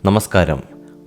നമസ്കാരം.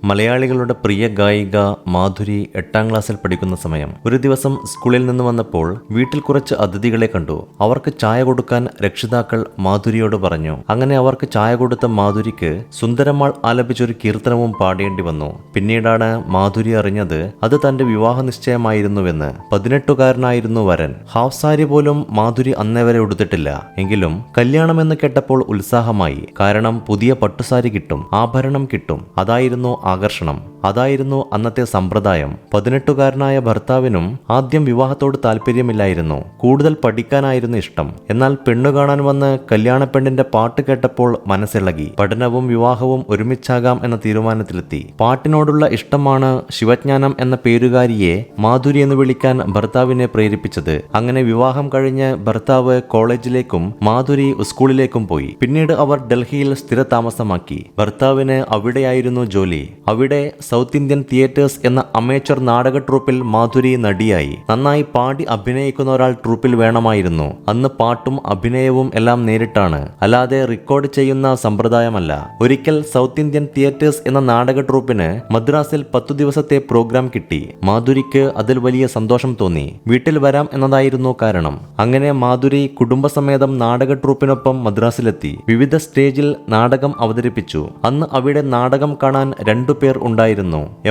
മലയാളികളുടെ പ്രിയ ഗായിക മാധുരി 8ാം ക്ലാസ്സിൽ പഠിക്കുന്ന സമയം ഒരു ദിവസം സ്കൂളിൽ നിന്ന് വന്നപ്പോൾ വീട്ടിൽ കുറച്ച് അതിഥികളെ കണ്ടു. അവർക്ക് ചായ കൊടുക്കാൻ രക്ഷിതാക്കൾ മാധുരിയോട് പറഞ്ഞു. അങ്ങനെ അവർക്ക് ചായ കൊടുത്ത മാധുരിക്ക് സുന്ദരമാൾ ആലപിച്ചൊരു കീർത്തനവും പാടേണ്ടി വന്നു. പിന്നീടാണ് മാധുരി അറിഞ്ഞത് അത് തന്റെ വിവാഹ നിശ്ചയമായിരുന്നുവെന്ന്. 18കാരനായിരുന്നു വരൻ. ഹാഫ് സാരി പോലും മാധുരി അന്നേ വരെ ഉടുത്തിട്ടില്ല. എങ്കിലും കല്യാണമെന്ന് കേട്ടപ്പോൾ ഉത്സാഹമായി. കാരണം പുതിയ പട്ടുസാരി കിട്ടും, ആഭരണം കിട്ടും. അതായിരുന്നു ആകർഷണം. അതായിരുന്നു അന്നത്തെ സമ്പ്രദായം. 18കാരനായ ഭർത്താവിനും ആദ്യം വിവാഹത്തോട് താല്പര്യമില്ലായിരുന്നു. കൂടുതൽ പഠിക്കാനായിരുന്നു ഇഷ്ടം. എന്നാൽ പെണ്ണു കാണാൻ വന്ന് കല്യാണ പെണ്ണിന്റെ പാട്ട് കേട്ടപ്പോൾ മനസ്സിളകി. പഠനവും വിവാഹവും ഒരുമിച്ചാകാം എന്ന തീരുമാനത്തിലെത്തി. പാട്ടിനോടുള്ള ഇഷ്ടമാണ് ശിവജ്ഞാനം എന്ന പേരുകാരിയെ മാധുരി എന്ന് വിളിക്കാൻ ഭർത്താവിനെ പ്രേരിപ്പിച്ചത്. അങ്ങനെ വിവാഹം കഴിഞ്ഞ് ഭർത്താവ് കോളേജിലേക്കും മാധുരി സ്കൂളിലേക്കും പോയി. പിന്നീട് അവർ ഡൽഹിയിൽ സ്ഥിരതാമസമാക്കി. ഭർത്താവിന് അവിടെയായിരുന്നു ജോലി. അവിടെ സൗത്ത് ഇന്ത്യൻ തിയേറ്റേഴ്സ് എന്ന അമേച്ചർ നാടക ട്രൂപ്പിൽ മാധുരി നടിയായി. നന്നായി പാടി അഭിനയിക്കുന്ന ഒരാൾ ട്രൂപ്പിൽ വേണമായിരുന്നു. അന്ന് പാട്ടും അഭിനയവും എല്ലാം നേരിട്ടാണ്, അല്ലാതെ റെക്കോർഡ് ചെയ്യുന്ന സമ്പ്രദായമല്ല. ഒരിക്കൽ സൗത്ത് ഇന്ത്യൻ തിയേറ്റേഴ്സ് എന്ന നാടക ട്രൂപ്പിന് മദ്രാസിൽ 10 ദിവസത്തെ പ്രോഗ്രാം കിട്ടി. മാധുരിക്ക് അതിൽ വലിയ സന്തോഷം തോന്നി. വീട്ടിൽ വരാം എന്നതായിരുന്നു കാരണം. അങ്ങനെ മാധുരി കുടുംബസമേതം നാടക ട്രൂപ്പിനൊപ്പം മദ്രാസിലെത്തി. വിവിധ സ്റ്റേജിൽ നാടകം അവതരിപ്പിച്ചു. അന്ന് അവിടെ നാടകം കാണാൻ 2 പേർ ഉണ്ടായിരുന്നു.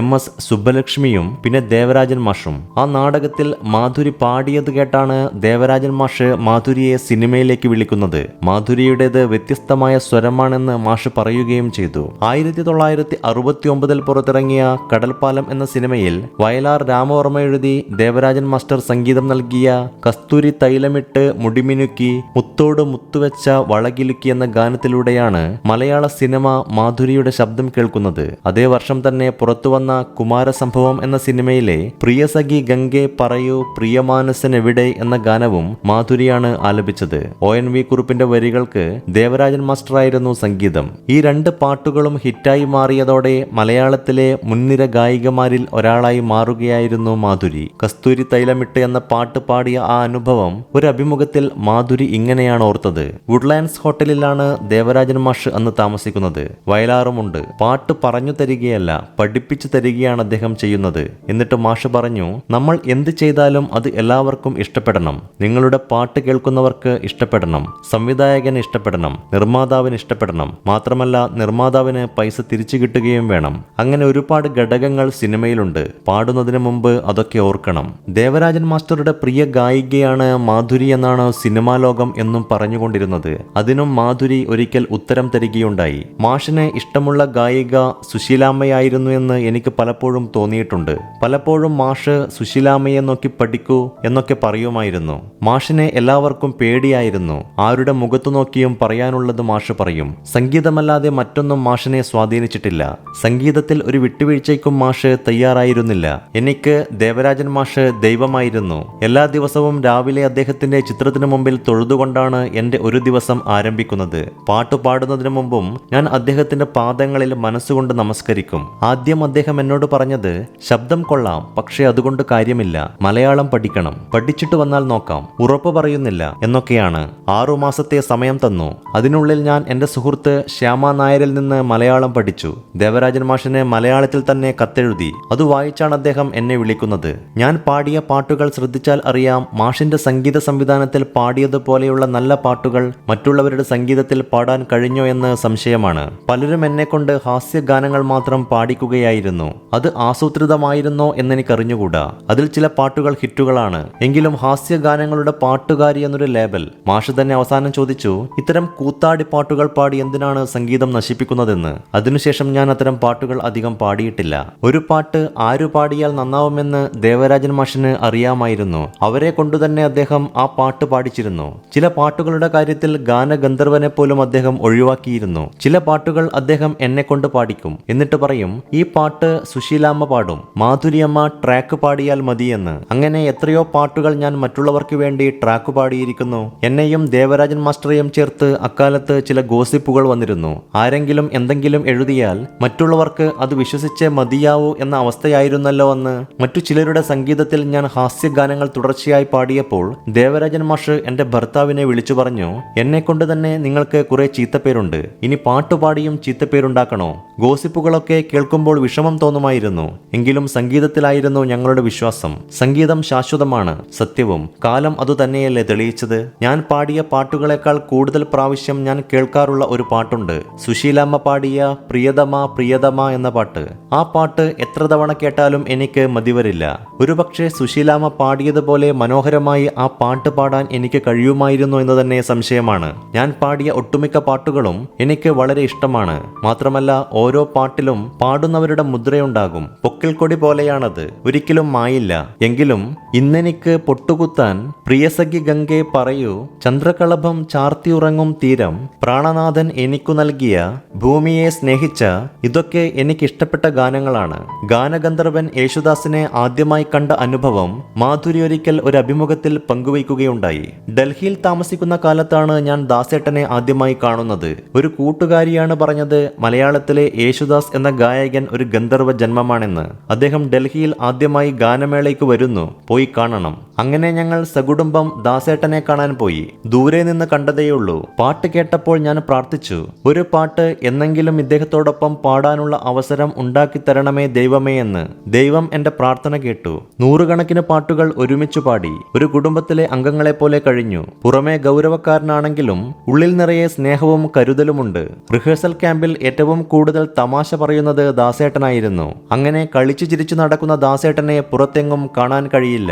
MS സുബ്ബലക്ഷ്മിയും പിന്നെ ദേവരാജൻ മാഷും. ആ നാടകത്തിൽ മാധുരി പാടിയത് കേട്ടാണ് ദേവരാജൻ മാഷ് മാധുരിയെ സിനിമയിലേക്ക് വിളിക്കുന്നത്. മാധുരിയുടേത് വ്യത്യസ്തമായ സ്വരമാണെന്ന് മാഷ് പറയുകയും ചെയ്തു. 1969 പുറത്തിറങ്ങിയ കടൽപ്പാലം എന്ന സിനിമയിൽ വയലാർ രാമവർമ്മ എഴുതി ദേവരാജൻ മാസ്റ്റർ സംഗീതം നൽകിയ കസ്തൂരി തൈലമിട്ട് മുടിമിനുക്കി മുത്തോട് മുത്തുവെച്ച വളകിലുക്കി എന്ന ഗാനത്തിലൂടെയാണ് മലയാള സിനിമ മാധുരിയുടെ ശബ്ദം കേൾക്കുന്നത്. അതേ വർഷം തന്നെ പുറത്തുവന്ന കുമാരസംഭവം എന്ന സിനിമയിലെ പ്രിയ സഖി ഗംഗെ പറയൂ പ്രിയമാനസൻ എവിടെ എന്ന ഗാനവും മാധുരിയാണ് ആലപിച്ചത്. ONV കുറുപ്പിന്റെ വരികൾക്ക് ദേവരാജൻ മാസ്റ്ററായിരുന്നു സംഗീതം. ഈ 2 പാട്ടുകളും ഹിറ്റായി മാറിയതോടെ മലയാളത്തിലെ മുൻനിര ഗായികമാരിൽ ഒരാളായി മാറുകയായിരുന്നു മാധുരി. കസ്തൂരി തൈലമിട്ട് എന്ന പാട്ട് പാടിയ ആ അനുഭവം ഒരു അഭിമുഖത്തിൽ മാധുരി ഇങ്ങനെയാണ് ഓർത്തത്. വുഡ്ലാൻഡ്സ് ഹോട്ടലിലാണ് ദേവരാജൻ മാഷ് അന്ന് താമസിക്കുന്നത്. വയലാറുമുണ്ട്. പാട്ട് പറഞ്ഞു തരികയല്ല, പഠിപ്പിച്ചു തരികയാണ് അദ്ദേഹം ചെയ്യുന്നത്. എന്നിട്ട് മാഷ് പറഞ്ഞു, നമ്മൾ എന്ത് ചെയ്താലും അത് എല്ലാവർക്കും ഇഷ്ടപ്പെടണം. നിങ്ങളുടെ പാട്ട് കേൾക്കുന്നവർക്ക് ഇഷ്ടപ്പെടണം, സംവിധായകന് ഇഷ്ടപ്പെടണം, നിർമ്മാതാവിന് ഇഷ്ടപ്പെടണം. മാത്രമല്ല നിർമ്മാതാവിന് പൈസ തിരിച്ചു കിട്ടുകയും വേണം. അങ്ങനെ ഒരുപാട് ഘടകങ്ങൾ സിനിമയിലുണ്ട്. പാടുന്നതിന് മുമ്പ് അതൊക്കെ ഓർക്കണം. ദേവരാജൻ മാസ്റ്ററുടെ പ്രിയ ഗായികയാണ് മാധുരി എന്നാണ് സിനിമാ ലോകം എന്നും പറഞ്ഞുകൊണ്ടിരുന്നത്. അതിനും മാധുരി ഒരിക്കൽ ഉത്തരം തരികയുണ്ടായി. മാഷിന് ഇഷ്ടമുള്ള ഗായിക സുശീലാമ്മയായിരുന്നു എന്ന് എനിക്ക് പലപ്പോഴും തോന്നിയിട്ടുണ്ട്. പലപ്പോഴും മാഷ് സുശീലാമ്മയെ നോക്കി പഠിക്കൂ എന്നൊക്കെ പറയുമായിരുന്നു. മാഷിനെ എല്ലാവർക്കും പേടിയായിരുന്നു. ആരുടെ മുഖത്തു നോക്കിയും പറയാനുള്ളത് മാഷ് പറയും. സംഗീതമല്ലാതെ മറ്റൊന്നും മാഷിനെ സ്വാധീനിച്ചിട്ടില്ല. സംഗീതത്തിൽ ഒരു വിട്ടുവീഴ്ചയ്ക്കും മാഷ് തയ്യാറായിരുന്നില്ല. എനിക്ക് ദേവരാജൻ മാഷ് ദൈവമായിരുന്നു. എല്ലാ ദിവസവും രാവിലെ അദ്ദേഹത്തിന്റെ ചിത്രത്തിനു മുമ്പിൽ തൊഴുതുകൊണ്ടാണ് എന്റെ ഒരു ദിവസം ആരംഭിക്കുന്നത്. പാട്ടു പാടുന്നതിനു മുമ്പും ഞാൻ അദ്ദേഹത്തിന്റെ പാദങ്ങളിൽ മനസ്സുകൊണ്ട് നമസ്കരിക്കും. ആദ്യം അദ്ദേഹം എന്നോട് പറഞ്ഞത്, ശബ്ദം കൊള്ളാം, പക്ഷെ അതുകൊണ്ട് കാര്യമില്ല, മലയാളം പഠിക്കണം, പഠിച്ചിട്ട് വന്നാൽ നോക്കാം, ഉറപ്പ് പറയുന്നില്ല എന്നൊക്കെയാണ്. 6 മാസത്തെ സമയം തന്നു. അതിനുള്ളിൽ ഞാൻ എന്റെ സുഹൃത്ത് ശ്യാമ നായരിൽ നിന്ന് മലയാളം പഠിച്ചു. ദേവരാജൻ മാഷിന് മലയാളത്തിൽ തന്നെ കത്തെഴുതി. അത് വായിച്ചാണ് അദ്ദേഹം എന്നെ വിളിക്കുന്നത്. ഞാൻ പാടിയ പാട്ടുകൾ ശ്രദ്ധിച്ചാൽ അറിയാം, മാഷിന്റെ സംഗീത സംവിധാനത്തിൽ പാടിയതുപോലെയുള്ള നല്ല പാട്ടുകൾ മറ്റുള്ളവരുടെ സംഗീതത്തിൽ പാടാൻ കഴിഞ്ഞോ എന്ന് സംശയമാണ്. പലരും എന്നെ കൊണ്ട് ഹാസ്യഗാനങ്ങൾ മാത്രം പാടിക്കുകയായിരുന്നു. അത് ആസൂത്രിതമായിരുന്നോ എന്നെനിക്കറിഞ്ഞുകൂടാ. അതിൽ ചില പാട്ടുകൾ ഹിറ്റുകളാണ്. എങ്കിലും ഹാസ്യഗാനങ്ങളുടെ പാട്ടുകാരി എന്നൊരു ലേബൽ. മാഷ് തന്നെ അവസാനം ചോദിച്ചു, ഇത്തരം കൂത്താടി പാട്ടുകൾ പാടി എന്തിനാണ് സംഗീതം നശിപ്പിക്കുന്നതെന്ന്. അതിനുശേഷം ഞാൻ അത്തരം പാട്ടുകൾ അധികം പാടിയിട്ടില്ല. ഒരു പാട്ട് ആരു പാടിയാൽ നന്നാവുമെന്ന് ദേവരാജൻ മാഷിന് അറിയാമായിരുന്നു. അവരെ കൊണ്ടുതന്നെ അദ്ദേഹം ആ പാട്ട് പാടിച്ചിരുന്നു. ചില പാട്ടുകളുടെ കാര്യത്തിൽ ഗാനഗന്ധർവനെ പോലും അദ്ദേഹം ഒഴിവാക്കിയിരുന്നു. ചില പാട്ടുകൾ അദ്ദേഹം എന്നെ കൊണ്ട് പാടിക്കും. എന്നിട്ട് പറയും, ഈ ഈ പാട്ട് സുശീലാമ്മ പാടും, മാധുരിയമ്മ ട്രാക്ക് പാടിയാൽ മതിയെന്ന്. അങ്ങനെ എത്രയോ പാട്ടുകൾ ഞാൻ മറ്റുള്ളവർക്ക് വേണ്ടി ട്രാക്ക് പാടിയിരിക്കുന്നു. എന്നെയും ദേവരാജൻ മാസ്റ്ററെയും ചേർത്ത് അക്കാലത്ത് ചില ഗോസിപ്പുകൾ വന്നിരുന്നു. ആരെങ്കിലും എന്തെങ്കിലും എഴുതിയാൽ മറ്റുള്ളവർക്ക് അത് വിശ്വസിച്ചേ മതിയാവൂ എന്ന അവസ്ഥയായിരുന്നല്ലോ അന്ന്. മറ്റു ചിലരുടെ സംഗീതത്തിൽ ഞാൻ ഹാസ്യഗാനങ്ങൾ തുടർച്ചയായി പാടിയപ്പോൾ ദേവരാജൻ മാഷ് എന്റെ ഭർത്താവിനെ വിളിച്ചു പറഞ്ഞു, എന്നെ കൊണ്ട് തന്നെ നിങ്ങൾക്ക് കുറെ ചീത്തപ്പേരുണ്ട്, ഇനി പാട്ടുപാടിയും ചീത്തപ്പേരുണ്ടാക്കണോ? ഗോസിപ്പുകളൊക്കെ കേൾക്കുമ്പോൾ വിഷമം തോന്നുമായിരുന്നു. എങ്കിലും സംഗീതത്തിലായിരുന്നു ഞങ്ങളുടെ വിശ്വാസം. സംഗീതം ശാശ്വതമാണ്, സത്യവും കാലം അതുതന്നെയല്ലേ തെളിയിച്ചത്. ഞാൻ പാടിയ പാട്ടുകളെക്കാൾ കൂടുതൽ പ്രാവശ്യം ഞാൻ കേൾക്കാറുള്ള ഒരു പാട്ടുണ്ട്, സുശീലാമ്മ പാടിയ പ്രിയതമ പ്രിയതമ എന്ന പാട്ട്. ആ പാട്ട് എത്ര തവണ കേട്ടാലും എനിക്ക് മതിവരില്ല. ഒരുപക്ഷെ സുശീലാമ്മ പാടിയതുപോലെ മനോഹരമായി ആ പാട്ട് പാടാൻ എനിക്ക് കഴിയുമായിരുന്നു എന്ന് തന്നെ സംശയമാണ്. ഞാൻ പാടിയ ഒട്ടുമിക്ക പാട്ടുകളും എനിക്ക് വളരെ ഇഷ്ടമാണ്. മാത്രമല്ല ഓരോ പാട്ടിലും പാടുന്നവരുടെ മുദ്രയുണ്ടാകും. പൊക്കിൽക്കൊടി പോലെയാണത്, ഒരിക്കലും മായില്ല. എങ്കിലും ഇന്നെനിക്ക് പൊട്ടുകുത്താൻ പ്രിയസഖി ഗംഗെ പറയൂ, ചന്ദ്രകളഭം ചാർത്തിയുറങ്ങും തീരം, പ്രാണനാഥൻ എനിക്കു നൽകിയ ഭൂമിയെ സ്നേഹിച്ച, ഇതൊക്കെ എനിക്കിഷ്ടപ്പെട്ട ഗാനങ്ങളാണ്. ഗാനഗന്ധർവൻ യേശുദാസിനെ ആദ്യമായി കണ്ട അനുഭവം മാധുരി ഒരിക്കൽ ഒരു അഭിമുഖത്തിൽ പങ്കുവയ്ക്കുകയുണ്ടായി. ഡൽഹിയിൽ താമസിക്കുന്ന കാലത്താണ് ഞാൻ ദാസേട്ടനെ ആദ്യമായി കാണുന്നത്. ഒരു കൂട്ടുകാരിയാണ് പറഞ്ഞത് മലയാളത്തിലെ യേശുദാസ് എന്ന ഗായകൻ ഒരു ഗന്ധർവ ജന്മമാണെന്ന്. അദ്ദേഹം ഡൽഹിയിൽ ആദ്യമായി ഗാനമേളയ്ക്ക് വരുന്നു, പോയി കാണണം. അങ്ങനെ ഞങ്ങൾ സകുടുംബം ദാസേട്ടനെ കാണാൻ പോയി. ദൂരെ നിന്ന് കണ്ടതേയുള്ളൂ. പാട്ട് കേട്ടപ്പോൾ ഞാൻ പ്രാർത്ഥിച്ചു, ഒരു പാട്ട് എന്നെങ്കിലും ഇദ്ദേഹത്തോടൊപ്പം പാടാനുള്ള അവസരം ഉണ്ടാക്കി തരണമേ ദൈവമേ എന്ന്. ദൈവം എന്റെ പ്രാർത്ഥന കേട്ടു. നൂറുകണക്കിന് പാട്ടുകൾ ഒരുമിച്ചു പാടി. ഒരു കുടുംബത്തിലെ അംഗങ്ങളെ പോലെ കഴിഞ്ഞു. പുറമെ ഗൗരവക്കാരനാണെങ്കിലും ഉള്ളിൽ നിറയെ സ്നേഹവും കരുതലുമുണ്ട്. റിഹേഴ്സൽ ക്യാമ്പിൽ ഏറ്റവും കൂടുതൽ തമാശ പറയുന്നത് ദാസേട്ടനായിരുന്നു. അങ്ങനെ കളിച്ചു ചിരിച്ചു നടക്കുന്ന ദാസേട്ടനെ പുറത്തെങ്ങും കാണാൻ കഴിയില്ല.